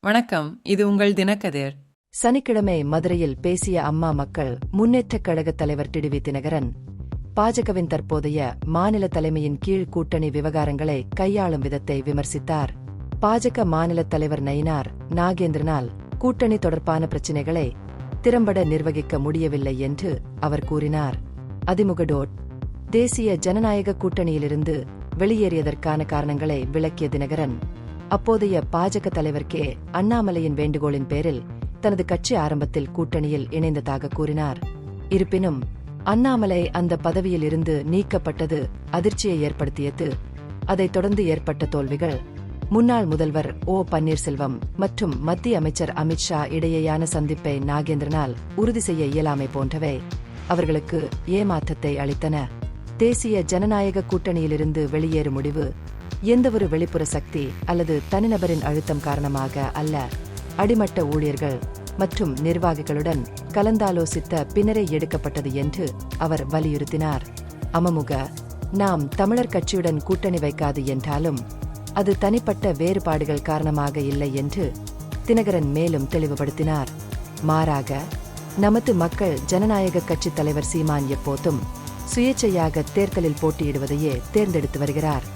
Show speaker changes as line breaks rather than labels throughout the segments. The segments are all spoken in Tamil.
வணக்கம், இது உங்கள் தினக்கதிர்.
சனிக்கிழமை மதுரையில் பேசிய அம்மா மக்கள் முன்னேற்றக் கழகத் தலைவர் டிடிவி தினகரன், பாஜகவின் தற்போதைய மாநில தலைமையின் கீழ் கூட்டணி விவகாரங்களை கையாளும் விதத்தை விமர்சித்தார். பாஜக மாநில தலைவர் நயினார் நாகேந்திரனால் கூட்டணி தொடர்பான பிரச்சினைகளை திறம்பட நிர்வகிக்க முடியவில்லை என்று அவர் கூறினார். அதிமுக தேசிய ஜனநாயக கூட்டணியிலிருந்து வெளியேறியதற்கான காரணங்களை விளக்கிய தினகரன், அப்போதைய பாஜக தலைவர் கே. அண்ணாமலையின் வேண்டுகோளின் பேரில் தனது கட்சி ஆரம்பத்தில் கூட்டணியில் இணைந்ததாக கூறினார். இருப்பினும் அண்ணாமலை அந்த பதவியில் இருந்து நீக்கப்பட்டது அதிர்ச்சியை ஏற்படுத்தியது. அதைத் தொடர்ந்து ஏற்பட்ட தோல்விகள், முன்னாள் முதல்வர் ஓ. பன்னீர்செல்வம் மற்றும் மத்திய அமைச்சர் அமித்ஷா இடையேயான சந்திப்பை நாகேந்திரனால் உறுதி செய்ய இயலாமை போன்றவை அவர்களுக்கு ஏமாற்றத்தை அளித்தன. தேசிய ஜனநாயக கூட்டணியிலிருந்து வெளியேறும் முடிவு எந்தவொரு வெளிப்புற சக்தி அல்லது தனிநபரின் அழுத்தம் காரணமாக அல்ல, அடிமட்ட ஊழியர்கள் மற்றும் நிர்வாகிகளுடன் கலந்தாலோசித்த பின்னரே எடுக்கப்பட்டது என்று அவர் வலியுறுத்தினார். அமமுக நாம் தமிழர் கட்சியுடன் கூட்டணி வைக்காது என்றாலும் அது தனிப்பட்ட வேறுபாடுகள் காரணமாக இல்லை என்று தினகரன் மேலும் தெளிவுபடுத்தினார். மாறாக நமது மக்கள் ஜனநாயக கட்சித் தலைவர் சீமான் எப்போதும் சுயேச்சையாக தேர்தலில் போட்டியிடுவதையே தேர்ந்தெடுத்து வருகிறார்.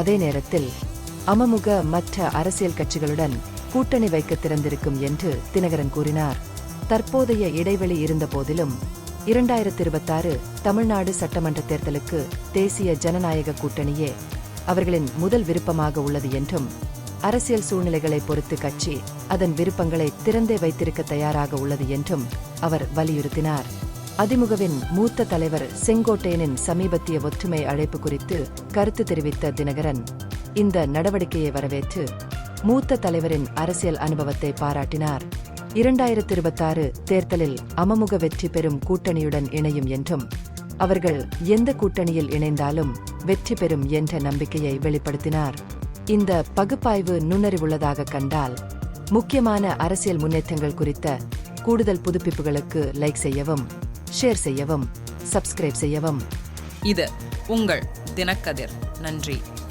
அதே நேரத்தில் அமமுக மற்ற அரசியல் கட்சிகளுடன் கூட்டணி வைக்க திறந்திருக்கும் என்று தினகரன் கூறினார். தற்போதைய இடைவெளி இருந்தபோதிலும் 2026 தமிழ்நாடு சட்டமன்ற தேர்தலுக்கு தேசிய ஜனநாயக கூட்டணியே அவர்களின் முதல் விருப்பமாக உள்ளது என்றும், அரசியல் சூழ்நிலைகளை பொறுத்து கட்சி அதன் விருப்பங்களை திறந்தே வைத்திருக்க தயாராக உள்ளது என்றும் அவர் வலியுறுத்தினார். அதிமுகவின் மூத்த தலைவர் செங்கோட்டையனின் சமீபத்திய ஒற்றுமை அழைப்பு குறித்து கருத்து தெரிவித்த தினகரன், இந்த நடவடிக்கையை வரவேற்று மூத்த தலைவரின் அரசியல் அனுபவத்தை பாராட்டினார். 2026 தேர்தலில் அமமுக வெற்றி பெறும் கூட்டணியுடன் இணையும் என்றும், அவர்கள் எந்த கூட்டணியில் இணைந்தாலும் வெற்றி பெறும் என்ற நம்பிக்கையை வெளிப்படுத்தினார். இந்த பகுப்பாய்வு நுண்ணறிவுள்ளதாக கண்டால் முக்கியமான அரசியல் முன்னேற்றங்கள் குறித்த கூடுதல் புதுப்பிப்புகளுக்கு லைக் செய்யவும், ஷேர் செய்யவும், சப்ஸ்கிரைப் செய்யவும்.
இது உங்கள் தினக்கதிர். நன்றி.